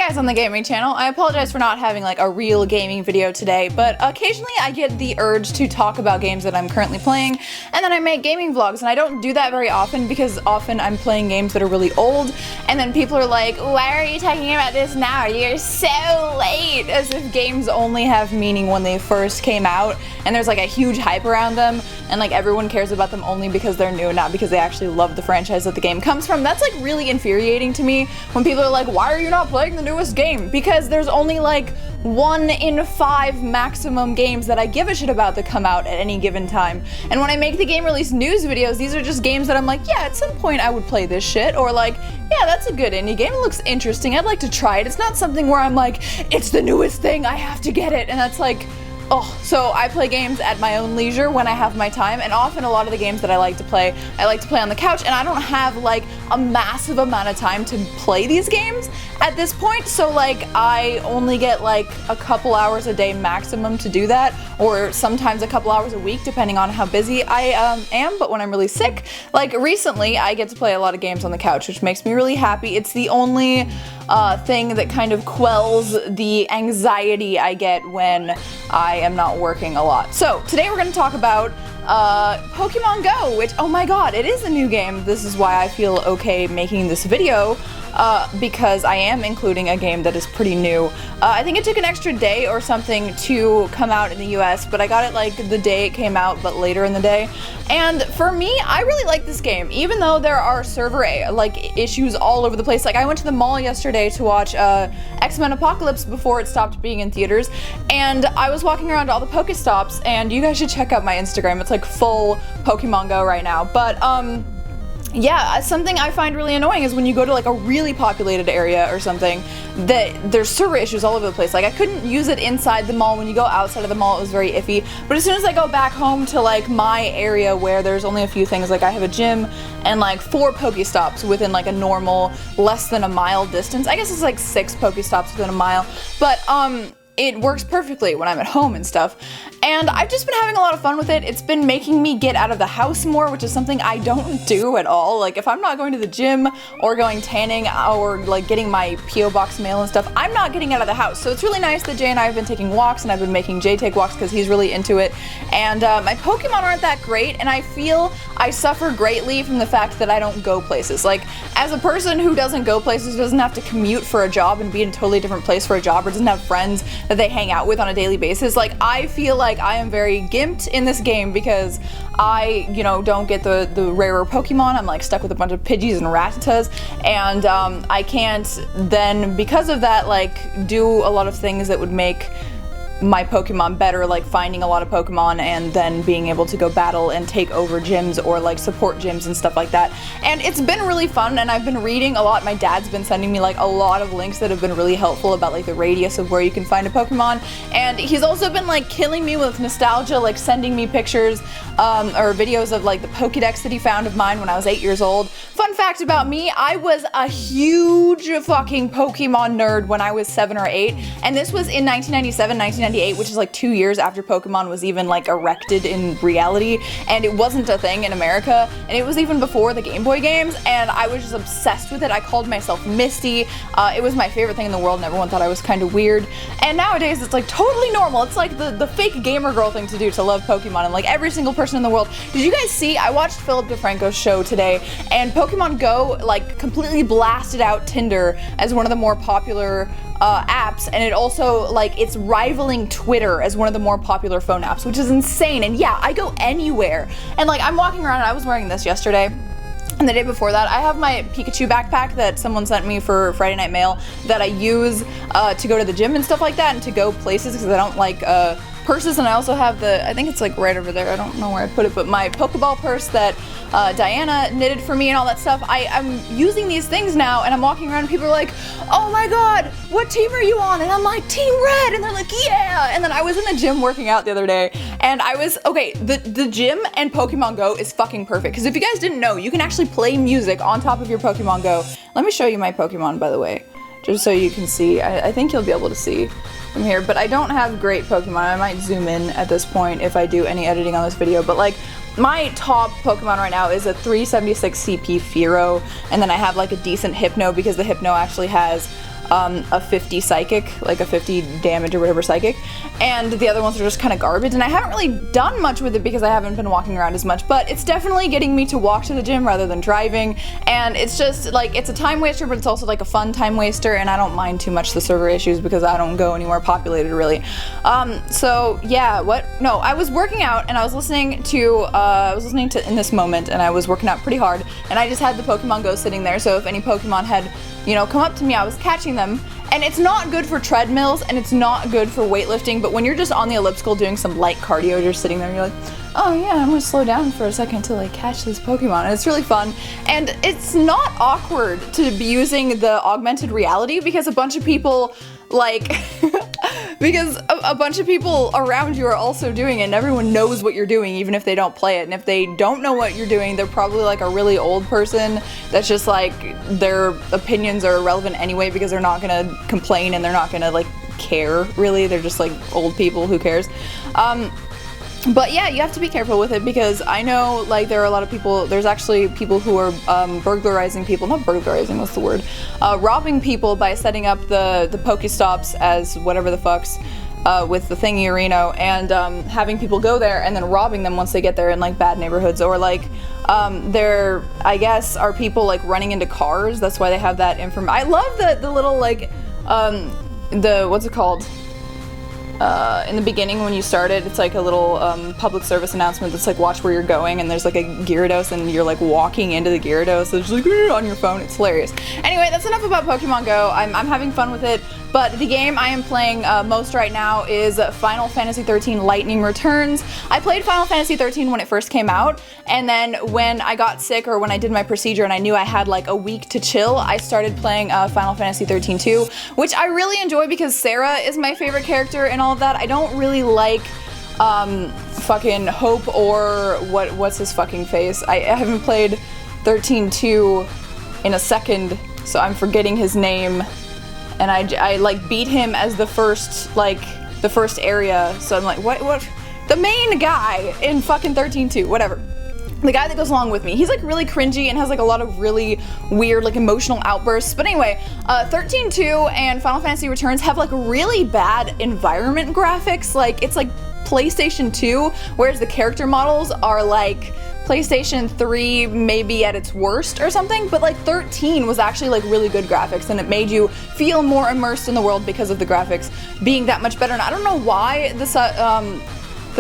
guys on the gaming channel. I apologize for not having like a real gaming video today, but occasionally I get the urge to talk about games that I'm currently playing, and then I make gaming vlogs, and I don't do that very often because often I'm playing games that are really old, and then people are like, why are you talking about this now? You're so late! As if games only have meaning when they first came out, and there's like a huge hype around them, and like everyone cares about them only because they're new, not because they actually love the franchise that the game comes from. That's like really infuriating to me when people are like, why are you not playing the newest game? Because there's only like 1 in 5 maximum games that I give a shit about that come out at any given time. And when I make the game release news videos, these are just games that I'm like, yeah, at some point I would play this shit, or like, yeah, that's a good indie game, it looks interesting, I'd like to try it. It's not something where I'm like, it's the newest thing, I have to get it, and that's like, oh, so I play games at my own leisure when I have my time, and often a lot of the games that I like to play on the couch, and I don't have like a massive amount of time to play these games at this point, so like I only get like a couple hours a day maximum to do that, or sometimes a couple hours a week depending on how busy I am. But when I'm really sick, like recently, I get to play a lot of games on the couch, which makes me really happy. It's the only thing that kind of quells the anxiety I get when I am not working a lot. So today we're going to talk about Pokemon Go, which, oh my god, it is a new game. This is why I feel okay making this video, because I am including a game that is pretty new. I think it took an extra day or something to come out in the US, but I got it like the day it came out, but later in the day. And for me, I really like this game, even though there are server like issues all over the place. Like I went to the mall yesterday to watch X-Men Apocalypse before it stopped being in theaters, and I was walking around all the Pokestops, and you guys should check out my Instagram. It's like full Pokemon Go right now. But yeah, something I find really annoying is when you go to like a really populated area or something, that there's server issues all over the place. Like I couldn't use it inside the mall. When you go outside of the mall, it was very iffy. But as soon as I go back home to like my area where there's only a few things, like I have a gym and like 4 Pokestops within like a normal less than a mile distance. I guess it's like 6 Pokestops within a mile, but it works perfectly when I'm at home and stuff. And I've just been having a lot of fun with it. It's been making me get out of the house more, which is something I don't do at all. Like if I'm not going to the gym or going tanning or like getting my P.O. box mail and stuff, I'm not getting out of the house. So it's really nice that Jay and I have been taking walks, and I've been making Jay take walks because he's really into it. And my Pokemon aren't that great, and I feel I suffer greatly from the fact that I don't go places. Like as a person who doesn't go places, doesn't have to commute for a job and be in a totally different place for a job, or doesn't have friends that they hang out with on a daily basis, like I feel like I am very gimped in this game because I, you know, don't get the rarer Pokemon. I'm like stuck with a bunch of Pidgeys and Rattatas, and I can't then, because of that, like do a lot of things that would make my Pokemon better, like finding a lot of Pokemon and then being able to go battle and take over gyms or like support gyms and stuff like that. And it's been really fun, and I've been reading a lot. My dad's been sending me like a lot of links that have been really helpful about like the radius of where you can find a Pokemon, and he's also been like killing me with nostalgia, like sending me pictures or videos of like the Pokedex that he found of mine when I was 8 years old. Fun fact about me, I was a huge fucking Pokemon nerd when I was 7 or 8, and this was in 1997, 1998, which is like 2 years after Pokemon was even like erected in reality, and it wasn't a thing in America, and it was even before the Game Boy games, and I was just obsessed with it. I called myself Misty. It was my favorite thing in the world, and everyone thought I was kind of weird, and nowadays it's like totally normal. It's like the fake gamer girl thing to do, to love Pokemon, and like every single person in the world. Did you guys see, I watched Philip DeFranco's show today, and Pokemon Go like completely blasted out Tinder as one of the more popular apps, and it also like it's rivaling Twitter as one of the more popular phone apps, which is insane. And yeah, I go anywhere, and like I'm walking around, and I was wearing this yesterday, and the day before that, I have my Pikachu backpack that someone sent me for Friday Night Mail that I use to go to the gym and stuff like that, and to go places because I don't like purses. And I also have the, I think it's like right over there, I don't know where I put it, but my Pokeball purse that Diana knitted for me and all that stuff. I'm using these things now, and I'm walking around and people are like, oh my god, what team are you on? And I'm like, Team Red, and they're like, yeah. And then I was in the gym working out the other day, and I was, okay, the gym and Pokemon Go is fucking perfect, because if you guys didn't know, you can actually play music on top of your Pokemon Go. Let me show you my Pokemon, by the way, just so you can see. I think you'll be able to see from here, but I don't have great Pokemon. I might zoom in at this point if I do any editing on this video, but like my top Pokemon right now is a 376 CP Fearow, and then I have like a decent Hypno because the Hypno actually has a 50 psychic, like a 50 damage or whatever psychic, and the other ones are just kind of garbage, and I haven't really done much with it because I haven't been walking around as much, but it's definitely getting me to walk to the gym rather than driving, and it's just like, it's a time waster, but it's also like a fun time waster, and I don't mind too much the server issues because I don't go anywhere populated really. So yeah, no, I was working out and I was listening to In This Moment, and I was working out pretty hard, and I just had the Pokemon Go sitting there, so if any Pokemon had, you know, come up to me, I was catching them. And it's not good for treadmills, and it's not good for weightlifting, but when you're just on the elliptical doing some light cardio, you're sitting there and you're like, oh yeah, I'm gonna slow down for a second to like catch this Pokemon, and it's really fun. And it's not awkward to be using the augmented reality because a bunch of people like because a bunch of people around you are also doing it, and everyone knows what you're doing even if they don't play it. And if they don't know what you're doing, they're probably like a really old person that's just like, their opinions are irrelevant anyway because they're not gonna complain and they're not gonna like care really. They're just like old people, who cares? But yeah, you have to be careful with it because I know like there are a lot of people, there's actually people who are burglarizing people, not burglarizing, what's the word? Robbing people by setting up the Pokestops as whatever the fucks with the thingy Reno, and having people go there and then robbing them once they get there in like bad neighborhoods, or like there, I guess, are people like running into cars. That's why they have that I love the little like, what's it called? In the beginning when you started, it's like a little public service announcement that's like, watch where you're going, and there's like a Gyarados and you're like walking into the Gyarados, so it's just like on your phone. It's hilarious. Anyway, that's enough about Pokemon Go. I'm having fun with it, but the game I am playing most right now is Final Fantasy XIII Lightning Returns. I played Final Fantasy XIII when it first came out, and then when I got sick or when I did my procedure and I knew I had like a week to chill, I started playing Final Fantasy XIII 2, which I really enjoy because Sarah is my favorite character and all of that. I don't really like fucking Hope or what's his fucking face. I haven't played 13-2 in a second, so I'm forgetting his name. And I like beat him as the first area, so I'm like, what? The main guy in fucking 13-2, whatever. The guy that goes along with me. He's like really cringy and has like a lot of really weird like emotional outbursts. But anyway, 13-2 and Final Fantasy Returns have like really bad environment graphics. Like, it's like PlayStation 2, whereas the character models are like PlayStation 3 maybe at its worst or something, but like 13 was actually like really good graphics, and it made you feel more immersed in the world because of the graphics being that much better. And I don't know why the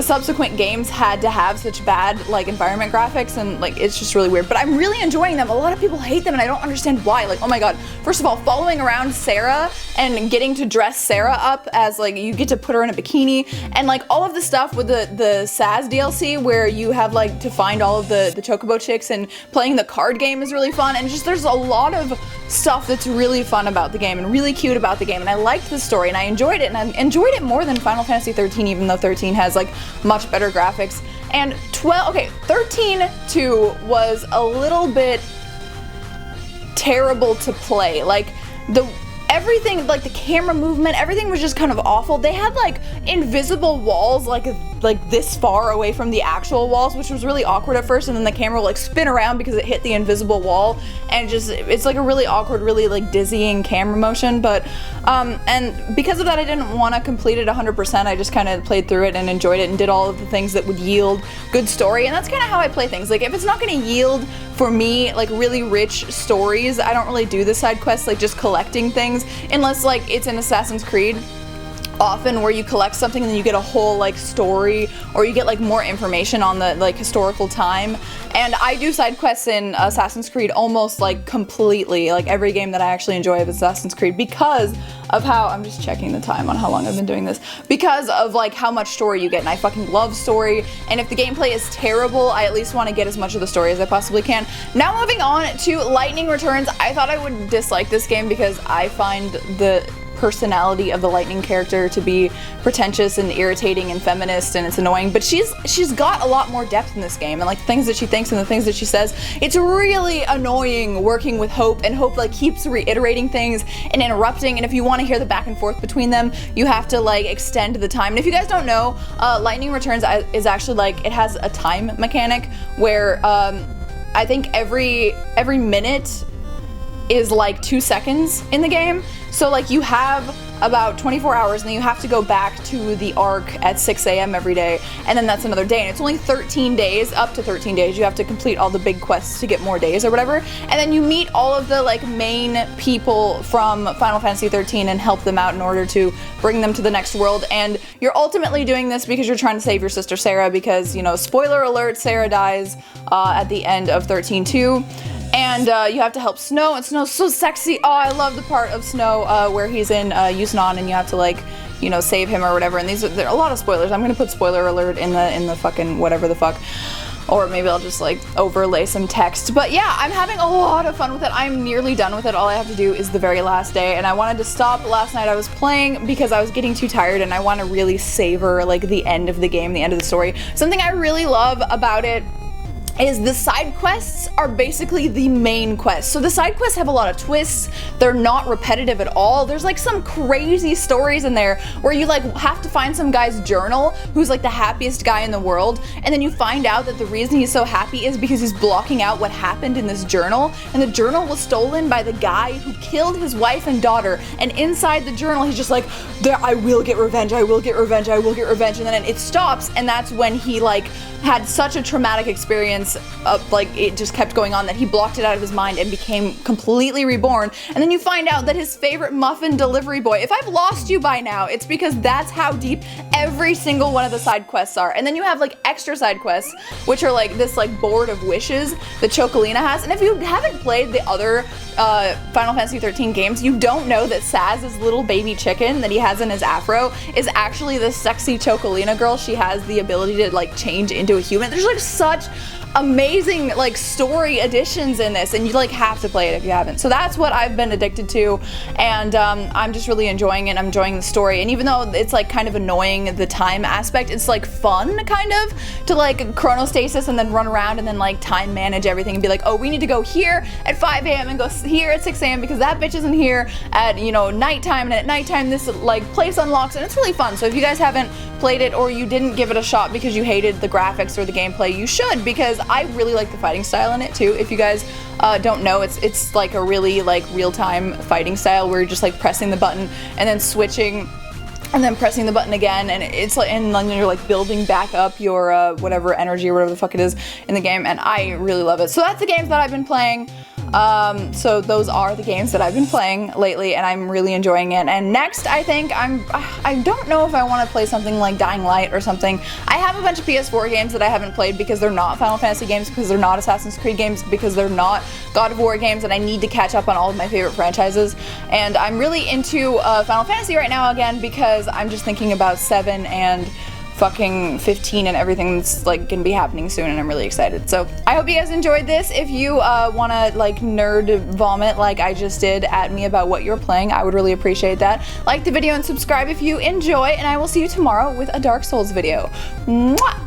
subsequent games had to have such bad like environment graphics, and like it's just really weird, but I'm really enjoying them. A lot of people hate them and I don't understand why. Like, oh my god, first of all, following around Sarah and getting to dress Sarah up as like, you get to put her in a bikini, and like all of the stuff with the Saz DLC where you have like to find all of the Chocobo chicks, and playing the card game is really fun, and just there's a lot of stuff that's really fun about the game and really cute about the game, and I liked the story and I enjoyed it, and I enjoyed it more than Final Fantasy 13, even though 13 has like much better graphics. And 13-2 was a little bit terrible to play. Like everything, like the camera movement, everything was just kind of awful. They had like invisible walls like this far away from the actual walls, which was really awkward at first, and then the camera will like spin around because it hit the invisible wall, and it's like a really awkward, really like dizzying camera motion. But and because of that, I didn't want to complete it 100%. I just kind of played through it and enjoyed it and did all of the things that would yield good story, and that's kind of how I play things. Like, if it's not going to yield for me like really rich stories, I don't really do the side quests, like just collecting things, unless like it's in Assassin's Creed often where you collect something and then you get a whole like story, or you get like more information on the like historical time. And I do side quests in Assassin's Creed almost like completely, like every game that I actually enjoy of Assassin's Creed, because of how, I'm just checking the time on how long I've been doing this, because of like how much story you get, and I fucking love story, and if the gameplay is terrible, I at least want to get as much of the story as I possibly can. Now moving on to Lightning Returns. I thought I would dislike this game because I find the personality of the Lightning character to be pretentious and irritating and feminist, and it's annoying, but she's got a lot more depth in this game, and like the things that she thinks and the things that she says, it's really annoying working with Hope, and Hope like keeps reiterating things and interrupting, and if you want to hear the back and forth between them, you have to like extend the time. And if you guys don't know, Lightning Returns is actually like, it has a time mechanic where I think every minute is like 2 seconds in the game. So like you have about 24 hours and then you have to go back to the Ark at 6 a.m. every day, and then that's another day, and it's only 13 days, up to 13 days. You have to complete all the big quests to get more days or whatever, and then you meet all of the like main people from Final Fantasy 13 and help them out in order to bring them to the next world. And you're ultimately doing this because you're trying to save your sister Sarah, because, you know, spoiler alert, Sarah dies at the end of 13-2. And you have to help Snow, and Snow's so sexy. Oh, I love the part of Snow where he's in Yusnon and you have to, like, you know, save him or whatever. And there are a lot of spoilers. I'm gonna put spoiler alert in the fucking whatever the fuck. Or maybe I'll just like overlay some text. But yeah, I'm having a lot of fun with it. I'm nearly done with it. All I have to do is the very last day, and I wanted to stop last night. I was playing because I was getting too tired and I want to really savor like the end of the game, the end of the story. Something I really love about it is the side quests are basically the main quests. So the side quests have a lot of twists. They're not repetitive at all. There's like some crazy stories in there where you like have to find some guy's journal who's like the happiest guy in the world, and then you find out that the reason he's so happy is because he's blocking out what happened in this journal, and the journal was stolen by the guy who killed his wife and daughter. And inside the journal he's just like, I will get revenge, I will get revenge, I will get revenge, and then it stops, and that's when he like had such a traumatic experience, like it just kept going on, that he blocked it out of his mind and became completely reborn. And then you find out that his favorite muffin delivery boy, if I've lost you by now, it's because that's how deep every single one of the side quests are. And then you have like extra side quests, which are like this like board of wishes that Chocolina has. And if you haven't played the other Final Fantasy 13 games, you don't know that Saz's little baby chicken that he has in his afro is actually the sexy Chocolina girl. She has the ability to like change into a human. There's like such amazing like story additions in this, and you like have to play it if you haven't. So that's what I've been addicted to, and I'm just really enjoying it. I'm enjoying the story, and even though it's like kind of annoying, the time aspect, it's like fun kind of to like chronostasis and then run around and then like time manage everything and be like, oh, we need to go here at 5 a.m. and go here at 6 a.m. because that bitch isn't here at, you know, nighttime, and at nighttime this like place unlocks, and it's really fun. So if you guys haven't played it or you didn't give it a shot because you hated the graphics or the gameplay, you should, because I really like the fighting style in it too. If you guys don't know, it's like a really like real-time fighting style where you're just like pressing the button and then switching and then pressing the button again, and it's like, and then you're like building back up your whatever energy or whatever the fuck it is in the game, and I really love it. So that's the games that I've been playing. So those are the games that I've been playing lately, and I'm really enjoying it. And next, I think I don't know if I want to play something like Dying Light or something. I have a bunch of PS4 games that I haven't played because they're not Final Fantasy games, because they're not Assassin's Creed games, because they're not God of War games, and I need to catch up on all of my favorite franchises. And I'm really into Final Fantasy right now again, because I'm just thinking about 7 and fucking 15 and everything that's like gonna be happening soon, and I'm really excited. So I hope you guys enjoyed this. If you wanna like nerd vomit like I just did at me about what you're playing, I would really appreciate that. Like the video and subscribe if you enjoy, and I will see you tomorrow with a Dark Souls video. Mwah!